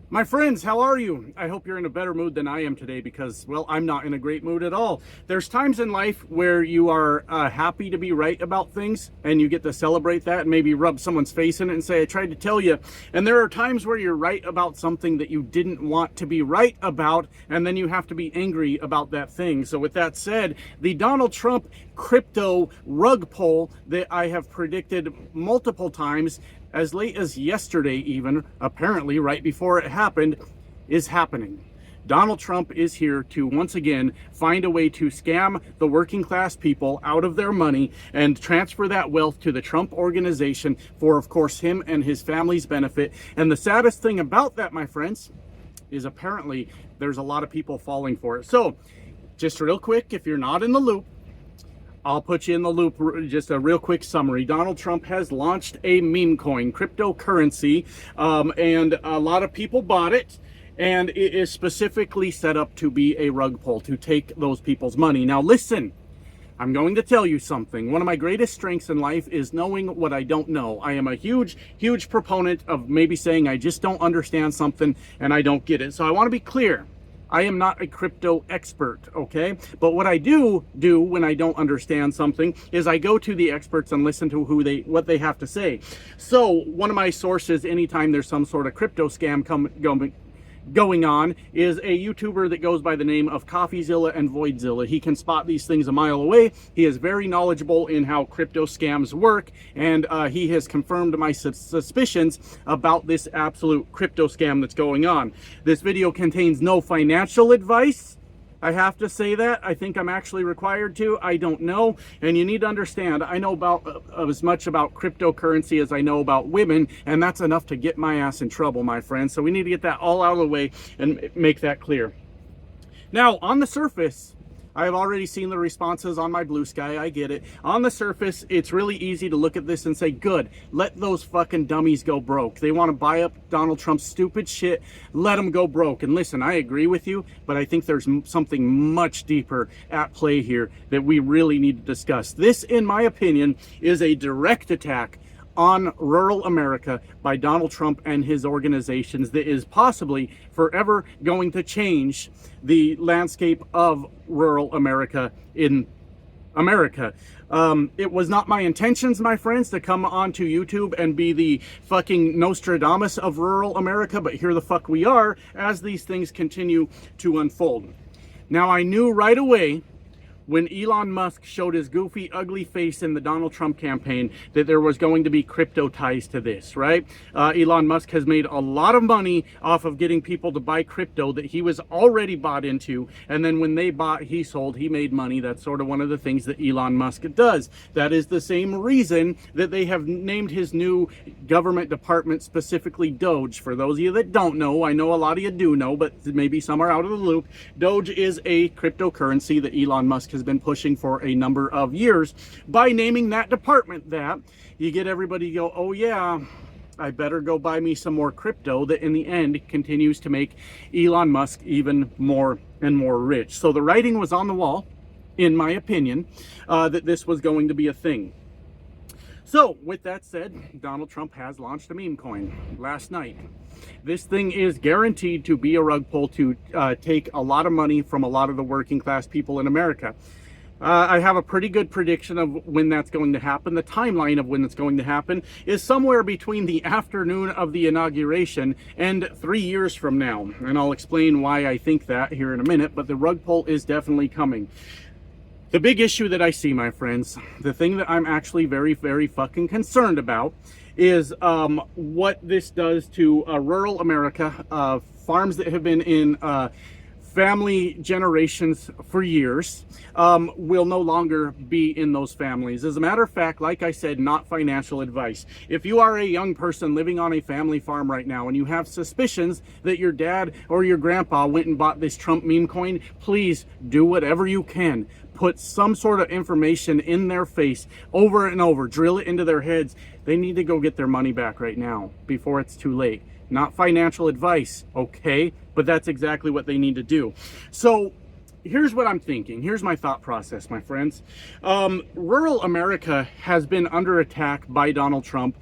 My friends, how are you? I hope you're in a better mood than I am today because, well, I'm not in a great mood at all. There's times in life where you are happy to be right about things and you get to celebrate that and maybe rub someone's face in it and say, I tried to tell you. And there are times where you're right about something that you didn't want to be right about, and then you have to be angry about that thing. So with that said, the Donald Trump crypto rug pull that I have predicted multiple times, as late as yesterday even, apparently right before it happened, is happening. Donald Trump is here to once again find a way to scam the working class people out of their money and transfer that wealth to the Trump organization for, of course, him and his family's benefit. And the saddest thing about that, my friends, is apparently there's a lot of people falling for it. So just real quick, if you're not in the loop, I'll put you in the loop. Just a real quick summary. Donald Trump has launched a meme coin, cryptocurrency, and a lot of people bought it. And it is specifically set up to be a rug pull, to take those people's money. Now listen, I'm going to tell you something. One of my greatest strengths in life is knowing what I don't know. I am a huge proponent of maybe saying I just don't understand something and I don't get it. So I want to be clear. I am not a crypto expert, okay? But what I do when I don't understand something is I go to the experts and listen to what they have to say. So one of my sources, anytime there's some sort of crypto scam going on, is a YouTuber that goes by the name of CoffeeZilla and Voidzilla. He can spot these things a mile away. He is very knowledgeable in how crypto scams work, and he has confirmed my suspicions about this absolute crypto scam that's going on. This video contains no financial advice. I have to say that. I think I'm actually required to. I don't know. And you need to understand, I know about as much about cryptocurrency as I know about women, and that's enough to get my ass in trouble, my friends. So we need to get that all out of the way and make that clear. Now, on the surface, I have already seen the responses on my Blue Sky. I get it. On the surface, it's really easy to look at this and say, good, let those fucking dummies go broke. They want to buy up Donald Trump's stupid shit. Let them go broke. And listen, I agree with you, but I think there's something much deeper at play here that we really need to discuss. This, in my opinion, is a direct attack on rural America by Donald Trump and his organizations that is possibly forever going to change the landscape of rural America in America. It was not my intentions, my friends, to come onto YouTube and be the fucking Nostradamus of rural America, but here the fuck we are as these things continue to unfold. Now, I knew right away when Elon Musk showed his goofy, ugly face in the Donald Trump campaign that there was going to be crypto ties to this, right? Elon Musk has made a lot of money off of getting people to buy crypto that he was already bought into, and then when they bought, he sold, he made money. That's sort of one of the things that Elon Musk does. That is the same reason that they have named his new government department specifically Doge. For those of you that don't know, I know a lot of you do know, but maybe some are out of the loop. Doge is a cryptocurrency that Elon Musk has been pushing for a number of years. By naming that department that, you get everybody to go, oh yeah, I better go buy me some more crypto, that in the end continues to make Elon Musk even more and more rich. So the writing was on the wall, in my opinion, that this was going to be a thing. So with that said, Donald Trump has launched a meme coin last night. This thing is guaranteed to be a rug pull to take a lot of money from a lot of the working class people in America. I have a pretty good prediction of when that's going to happen. The timeline of when it's going to happen is somewhere between the afternoon of the inauguration and 3 years from now. And I'll explain why I think that here in a minute, but the rug pull is definitely coming. The big issue that I see, my friends, the thing that I'm actually very fucking concerned about is what this does to rural America, farms that have been in family generations for years will no longer be in those families. As a matter of fact, like I said, not financial advice. If you are a young person living on a family farm right now and you have suspicions that your dad or your grandpa went and bought this Trump meme coin, please do whatever you can. Put some sort of information in their face over and over, drill it into their heads. They need to go get their money back right now before it's too late. Not financial advice, okay? But that's exactly what they need to do. So here's what I'm thinking. Here's my thought process, my friends. Rural America has been under attack by Donald Trump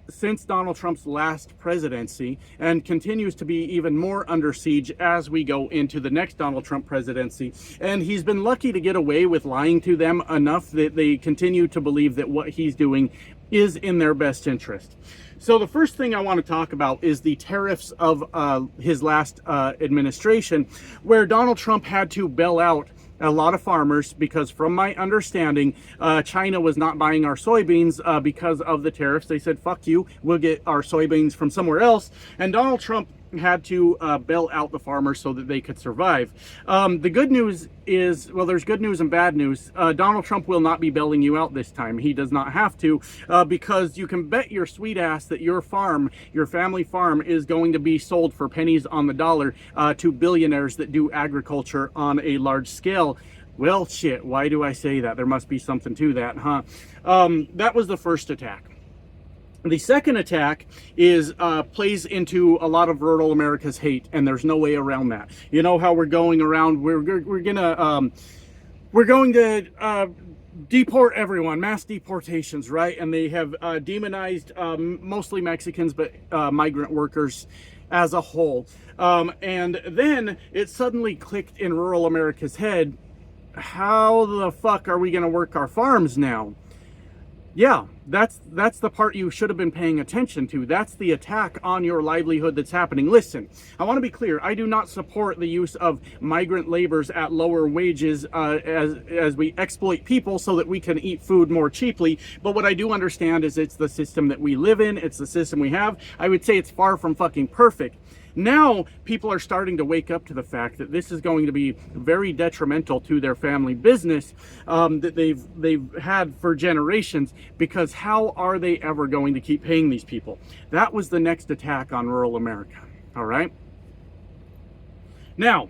since Donald Trump's last presidency, and continues to be even more under siege as we go into the next Donald Trump presidency. And he's been lucky to get away with lying to them enough that they continue to believe that what he's doing is in their best interest. So the first thing I want to talk about is the tariffs of his last administration, where Donald Trump had to bail out a lot of farmers because, from my understanding, China was not buying our soybeans because of the tariffs. They said, fuck you, we'll get our soybeans from somewhere else. And Donald Trump had to bail out the farmers so that they could survive. The good news is, well, there's good news and bad news. Donald Trump will not be bailing you out this time. He does not have to, because you can bet your sweet ass that your farm, your family farm, is going to be sold for pennies on the dollar to billionaires that do agriculture on a large scale. Well, shit, why do I say that? There must be something to that, huh? That was the first attack. The second attack is plays into a lot of rural America's hate, and there's no way around that. You know how we're going around, we're going to deport everyone, mass deportations, right? And they have demonized mostly Mexicans, but migrant workers as a whole. And then it suddenly clicked in rural America's head, how the fuck are we going to work our farms now? Yeah, that's the part you should have been paying attention to. That's the attack on your livelihood that's happening. Listen, I want to be clear. I do not support the use of migrant laborers at lower wages as we exploit people so that we can eat food more cheaply. But what I do understand is it's the system that we live in. It's the system we have. I would say it's far from fucking perfect. Now people are starting to wake up to the fact that this is going to be very detrimental to their family business that they've had for generations, because how are they ever going to keep paying these people? That was the next attack on rural America. All right. Now,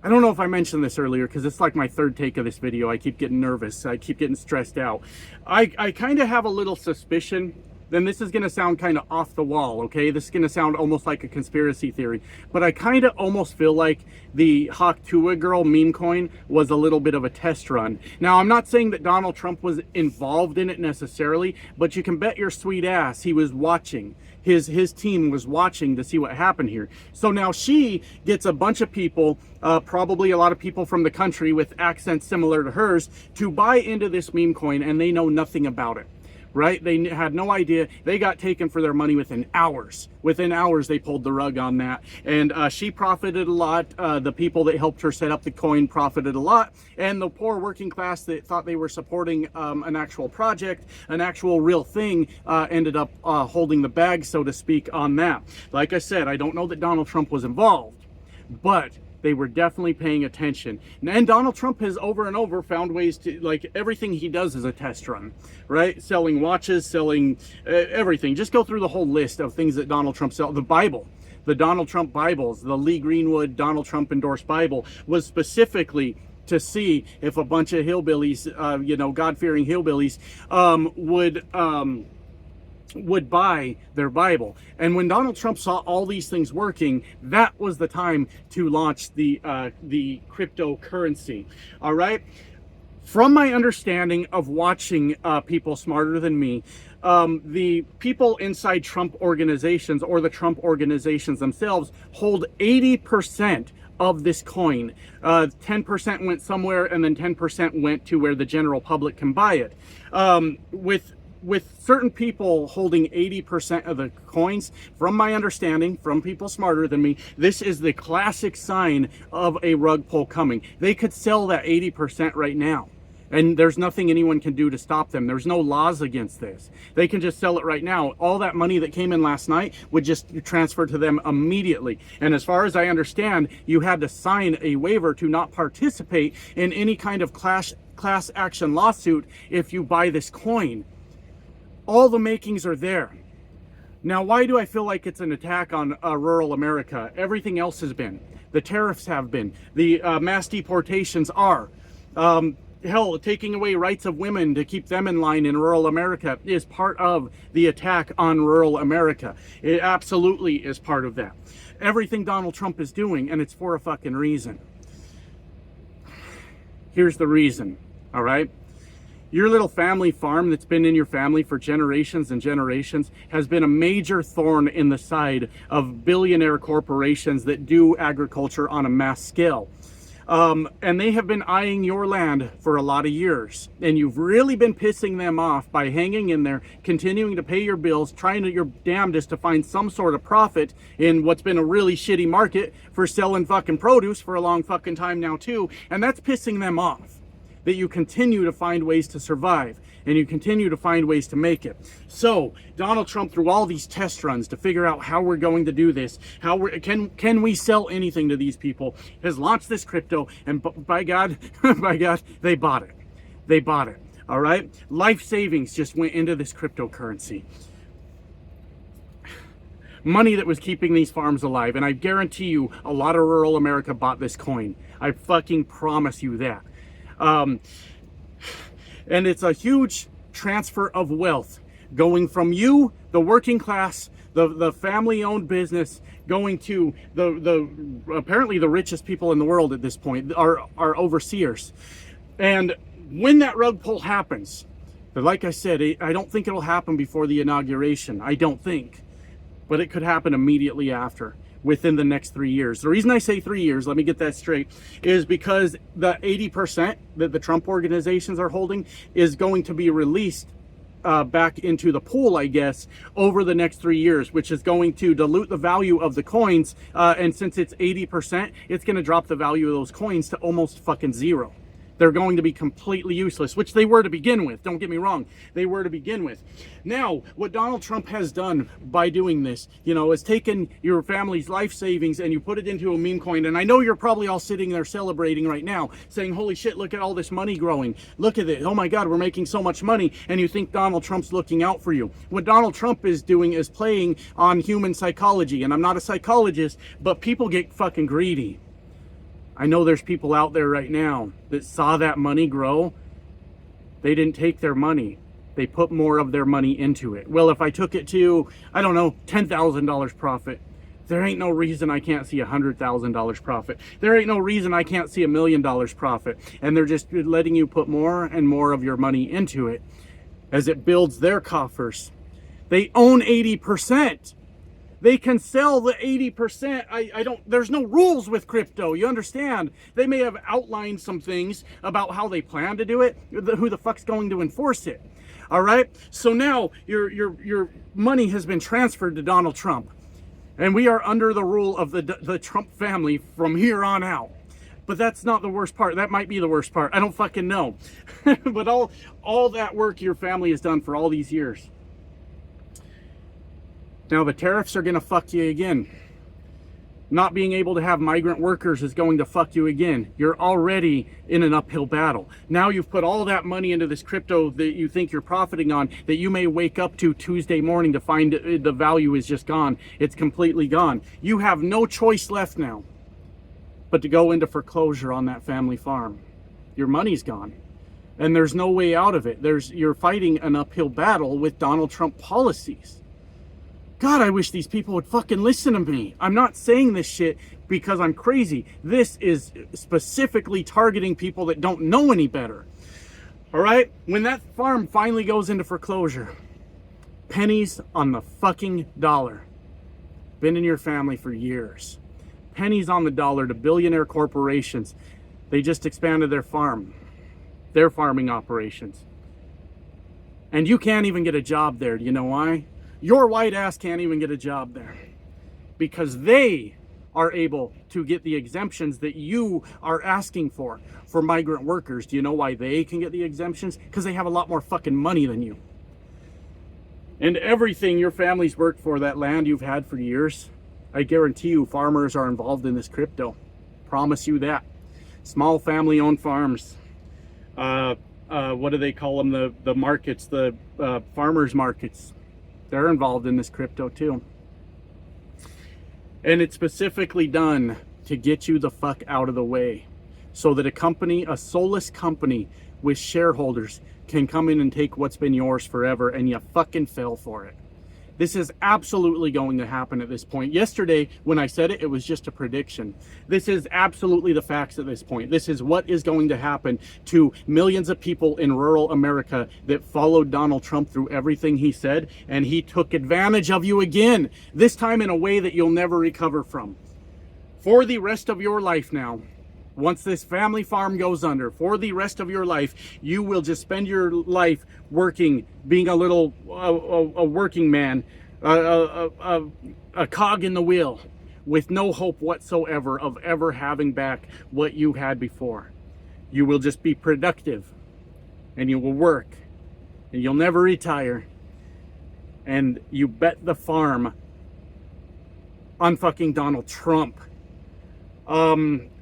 I don't know if I mentioned this earlier because it's like my third take of this video. I keep getting nervous. I keep getting stressed out. I kind of have a little suspicion. Then this is going to sound kind of off the wall, okay? This is going to sound almost like a conspiracy theory. But I kind of almost feel like the Hawk Tuah girl meme coin was a little bit of a test run. Now, I'm not saying that Donald Trump was involved in it necessarily, but you can bet your sweet ass he was watching. His team was watching to see what happened here. So now she gets a bunch of people, probably a lot of people from the country with accents similar to hers, to buy into this meme coin, and they know nothing about it. Right? They had no idea. They got taken for their money within hours. Within hours, they pulled the rug on that. And she profited a lot. The people that helped her set up the coin profited a lot. And the poor working class that thought they were supporting an actual project, an actual real thing, ended up holding the bag, so to speak, on that. Like I said, I don't know that Donald Trump was involved, but they were definitely paying attention. And Donald Trump has over and over found ways to, like, everything he does is a test run, right? Selling watches, selling everything. Just go through the whole list of things that Donald Trump sells. The Bible, the Donald Trump Bibles, the Lee Greenwood Donald Trump endorsed Bible was specifically to see if a bunch of hillbillies, God-fearing hillbillies, would buy their Bible. And when Donald Trump saw all these things working, that was the time to launch the cryptocurrency. All right. From my understanding of watching people smarter than me, the people inside Trump organizations, or the Trump organizations themselves, hold 80% of this coin. 10% went somewhere, and then 10% went to where the general public can buy it. With certain people holding 80% of the coins, from my understanding, from people smarter than me, this is the classic sign of a rug pull coming. They could sell that 80% right now, and there's nothing anyone can do to stop them. There's no laws against this. They can just sell it right now. All that money that came in last night would just transfer to them immediately. And as far as I understand, you had to sign a waiver to not participate in any kind of class action lawsuit if you buy this coin. All the makings are there. Now, why do I feel like it's an attack on rural America? Everything else has been. The tariffs have been. The mass deportations are. hell, taking away rights of women to keep them in line in rural America is part of the attack on rural America. It absolutely is part of that. Everything Donald Trump is doing, and it's for a fucking reason. Here's the reason, all right? Your little family farm that's been in your family for generations and generations has been a major thorn in the side of billionaire corporations that do agriculture on a mass scale. And they have been eyeing your land for a lot of years. And you've really been pissing them off by hanging in there, continuing to pay your bills, trying your damnedest to find some sort of profit in what's been a really shitty market for selling fucking produce for a long fucking time now too. And that's pissing them off, that you continue to find ways to survive and you continue to find ways to make it. So Donald Trump, through all these test runs to figure out how we're going to do this, how we can we sell anything to these people, has launched this crypto, and by God, by God, they bought it. They bought it. All right, life savings just went into this cryptocurrency. Money that was keeping these farms alive, and I guarantee you, a lot of rural America bought this coin. I fucking promise you that. And it's a huge transfer of wealth going from you, the working class, the family-owned business, going to the apparently the richest people in the world at this point, are overseers. And when that rug pull happens, but like I said, I don't think it'll happen before the inauguration. I don't think, but it could happen immediately after, within the next 3 years. The reason I say 3 years, let me get that straight, is because the 80% that the Trump organizations are holding is going to be released back into the pool, I guess, over the next 3 years, which is going to dilute the value of the coins. And since it's 80%, it's going to drop the value of those coins to almost fucking zero. They're going to be completely useless, which they were to begin with. Don't get me wrong. They were to begin with. Now, what Donald Trump has done by doing this, is taken your family's life savings and you put it into a meme coin. And I know you're probably all sitting there celebrating right now, saying, holy shit, look at all this money growing. Look at it. Oh my God, we're making so much money. And you think Donald Trump's looking out for you. What Donald Trump is doing is playing on human psychology. And I'm not a psychologist, but people get fucking greedy. I know there's people out there right now that saw that money grow. They didn't take their money. They put more of their money into it. Well, if I took it to, I don't know, $10,000 profit, there ain't no reason I can't see $100,000 profit. There ain't no reason I can't see $1 million profit. And they're just letting you put more and more of your money into it as it builds their coffers. They own 80%. They can sell the 80%. There's no rules with crypto. You understand? They may have outlined some things about how they plan to do it. Who the fuck's going to enforce it? All right. So now your money has been transferred to Donald Trump, and we are under the rule of the Trump family from here on out. But that's not the worst part. That might be the worst part. I don't fucking know. But all that work your family has done for all these years. Now the tariffs are going to fuck you again. Not being able to have migrant workers is going to fuck you again. You're already in an uphill battle. Now you've put all that money into this crypto that you think you're profiting on, that you may wake up to Tuesday morning to find the value is just gone. It's completely gone. You have no choice left now but to go into foreclosure on that family farm. Your money's gone. And there's no way out of it. You're fighting an uphill battle with Donald Trump policies. God, I wish these people would fucking listen to me. I'm not saying this shit because I'm crazy. This is specifically targeting people that don't know any better. All right? When that farm finally goes into foreclosure, pennies on the fucking dollar. Been in your family for years. Pennies on the dollar to billionaire corporations. They just expanded their farm, their farming operations. And you can't even get a job there. Do you know why? Your white ass can't even get a job there because they are able to get the exemptions that you are asking for migrant workers. Do you know why they can get the exemptions? Because they have a lot more fucking money than you. And everything your family's worked for, that land you've had for years, I guarantee you farmers are involved in this crypto. Promise you that. Small family-owned farms. What do they call them? The markets, the farmers markets. They're involved in this crypto too. And it's specifically done to get you the fuck out of the way so that a company, a soulless company, with shareholders can come in and take what's been yours forever, and you fucking fell for it. This is absolutely going to happen at this point. Yesterday, when I said it, it was just a prediction. This is absolutely the facts at this point. This is what is going to happen to millions of people in rural America that followed Donald Trump through everything he said, and he took advantage of you again, this time in a way that you'll never recover from. For the rest of your life now, once this family farm goes under, for the rest of your life, you will just spend your life working, being a little a working man, a cog in the wheel, with no hope whatsoever of ever having back what you had before. You will just be productive, and you will work, and you'll never retire, and you bet the farm on fucking Donald Trump.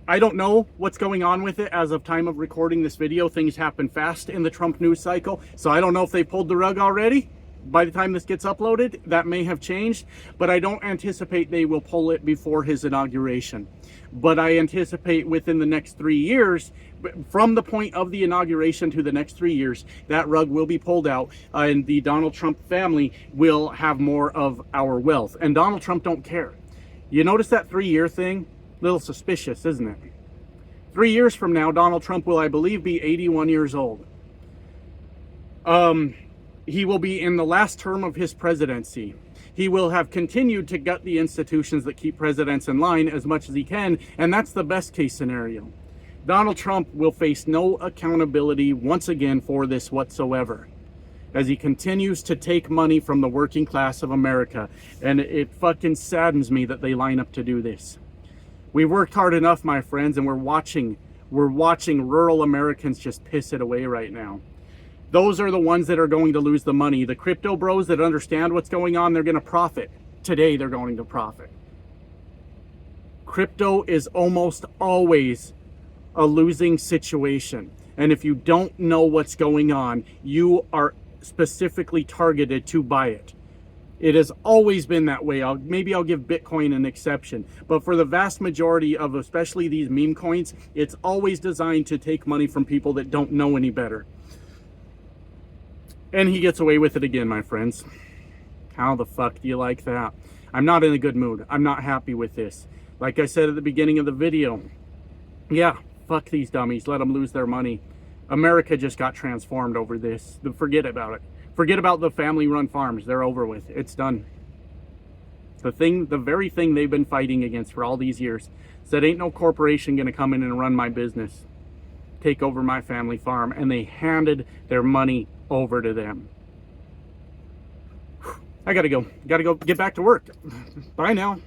I don't know what's going on with it as of time of recording this video. Things happen fast in the Trump news cycle, so I don't know if they pulled the rug already. By the time this gets uploaded, that may have changed, but I don't anticipate they will pull it before his inauguration. But I anticipate within the next 3 years, from the point of the inauguration to the next 3 years, that rug will be pulled out, and the Donald Trump family will have more of our wealth. And Donald Trump don't care. You notice that 3-year thing? Little suspicious, isn't it? 3 years from now, Donald Trump will, I believe, be 81 years old. He will be in the last term of his presidency. He will have continued to gut the institutions that keep presidents in line as much as he can, and that's the best case scenario. Donald Trump will face no accountability once again for this whatsoever, as he continues to take money from the working class of America, and it fucking saddens me that they line up to do this. We worked hard enough, my friends, and we're watching rural Americans just piss it away right now. Those are the ones that are going to lose the money. The crypto bros that understand what's going on, they're going to profit. Today, they're going to profit. Crypto is almost always a losing situation. And if you don't know what's going on, you are specifically targeted to buy it. It has always been that way. Maybe I'll give Bitcoin an exception. But for the vast majority of especially these meme coins, it's always designed to take money from people that don't know any better. And he gets away with it again, my friends. How the fuck do you like that? I'm not in a good mood. I'm not happy with this. Like I said at the beginning of the video, yeah, fuck these dummies. Let them lose their money. America just got transformed over this. Forget about it. Forget about the family-run farms. They're over with. It's done. The very thing they've been fighting against for all these years. Said, ain't no corporation going to come in and run my business, take over my family farm. And they handed their money over to them. I gotta go. Gotta go get back to work. Bye now.